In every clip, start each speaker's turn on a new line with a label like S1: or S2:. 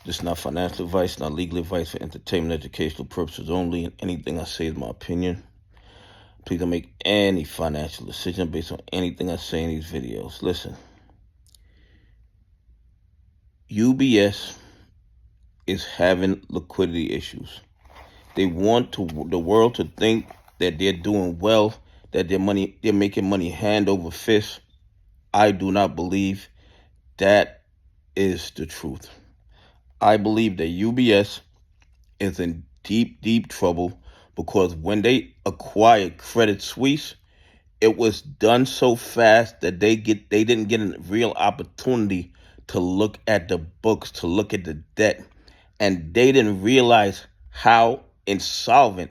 S1: This is not financial advice, not legal advice, for entertainment, educational purposes only, and anything I say is my opinion. Please don't make any financial decision based on anything I say in these videos. Listen, UBS is having liquidity issues. They want the world to think that they're doing well, that they're making money hand over fist. I do not believe that is the truth. I believe that UBS is in deep, deep trouble because when they acquired Credit Suisse, it was done so fast that they didn't get a real opportunity to look at the books, to look at the debt, and they didn't realize how insolvent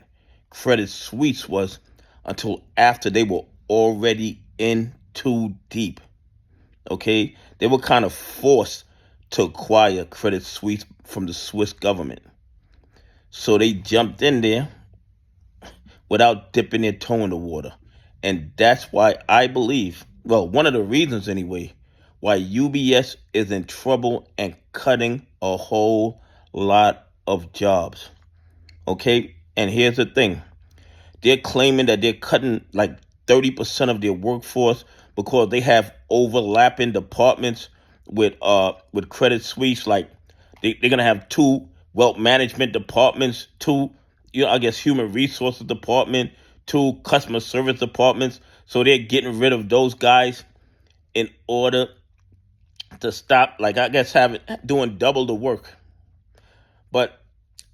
S1: Credit Suisse was until after they were already in too deep. Okay, they were kind of forced to acquire Credit Suisse from the Swiss government. So they jumped in there without dipping their toe in the water. And that's why I believe, well, one of the reasons anyway, why UBS is in trouble and cutting a whole lot of jobs. Okay, and here's the thing. They're claiming that they're cutting like 30% of their workforce because they have overlapping departments with Credit Suisse. Like they're gonna have two wealth management departments, two human resources department, two customer service departments. So they're getting rid of those guys in order to stop, doing double the work. But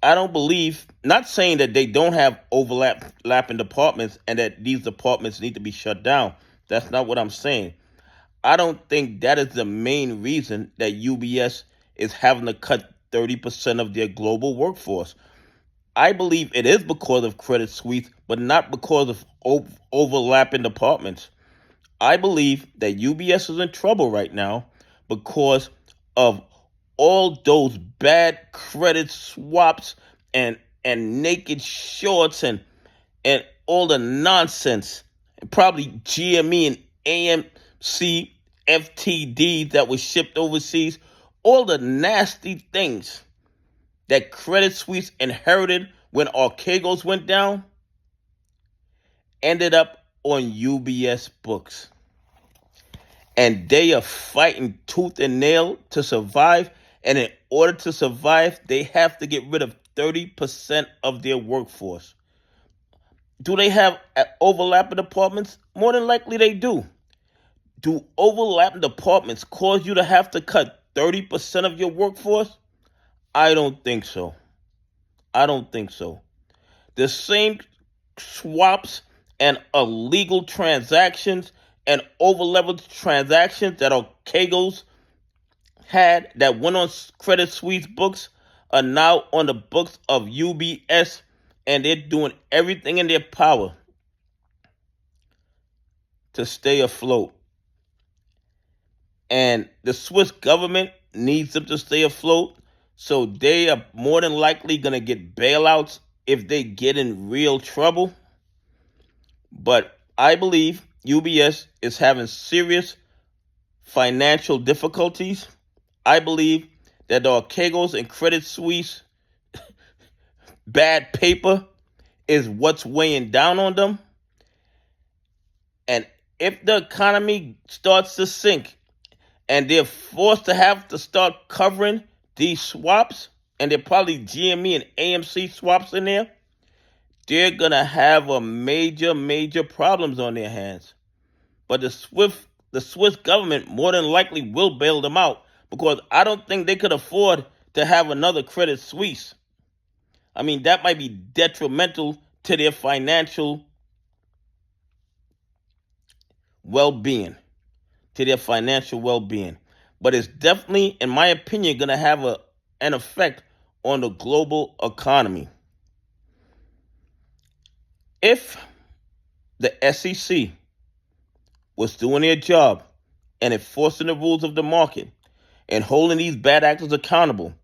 S1: I don't believe, not saying that they don't have overlapping departments and that these departments need to be shut down. That's not what I'm saying. I don't think that is the main reason that UBS is having to cut 30% of their global workforce. I believe it is because of Credit Suisse, but not because of overlapping departments. I believe that UBS is in trouble right now because of all those bad credit swaps and naked shorts and all the nonsense, and probably GME and AMC FTD that was shipped overseas, all the nasty things that Credit Suisse inherited when Archegos went down ended up on UBS books. And they are fighting tooth and nail to survive. And in order to survive, they have to get rid of 30% of their workforce. Do they have overlapping departments? More than likely they do. Do overlapping departments cause you to have to cut 30% of your workforce? I don't think so. I don't think so. The same swaps and illegal transactions and over-leveraged transactions that Archegos had that went on Credit Suisse books are now on the books of UBS, and they're doing everything in their power to stay afloat. And the Swiss government needs them to stay afloat, so they are more than likely going to get bailouts if they get in real trouble. But I believe UBS is having serious financial difficulties. I believe that the Archegos and Credit Suisse bad paper is what's weighing down on them. And if the economy starts to sink and they're forced to have to start covering these swaps, and they're probably GME and AMC swaps in there, they're going to have a major problems on their hands. But the Swiss government more than likely will bail them out because I don't think they could afford to have another Credit Suisse. I mean, that might be detrimental to their financial well-being, But it's definitely, in my opinion, going to have an effect on the global economy. If the SEC was doing their job and enforcing the rules of the market and holding these bad actors accountable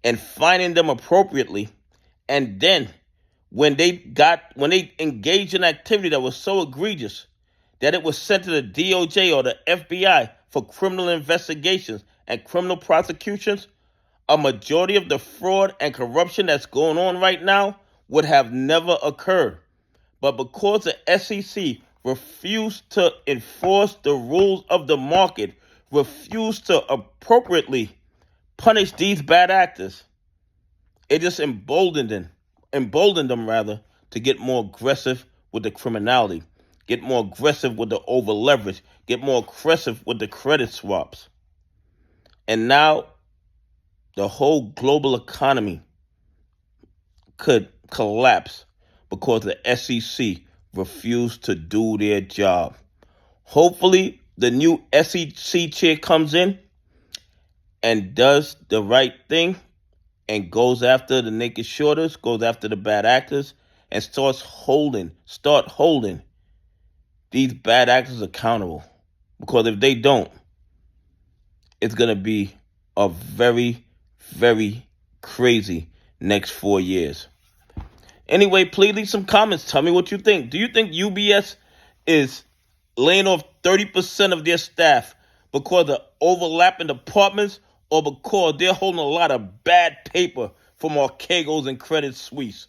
S1: and fining them appropriately, and then when they engaged in activity that was so egregious that it was sent to the DOJ or the FBI for criminal investigations and criminal prosecutions, a majority of the fraud and corruption that's going on right now would have never occurred. But because the SEC refused to enforce the rules of the market, refused to appropriately punish these bad actors, it just emboldened them rather to get more aggressive with the criminality, get more aggressive with the over leverage, get more aggressive with the credit swaps. And now the whole global economy could collapse because the SEC refused to do their job. Hopefully, the new SEC chair comes in and does the right thing and goes after the naked shorters, goes after the bad actors, and start holding these bad actors accountable. Because if they don't, it's going to be a very, very crazy next 4 years. Anyway, please leave some comments. Tell me what you think. Do you think UBS is laying off 30% of their staff because of overlapping departments, or because they're holding a lot of bad paper from Archegos and Credit Suisse?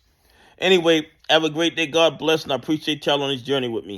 S1: Anyway, have a great day. God bless, and I appreciate y'all on this journey with me.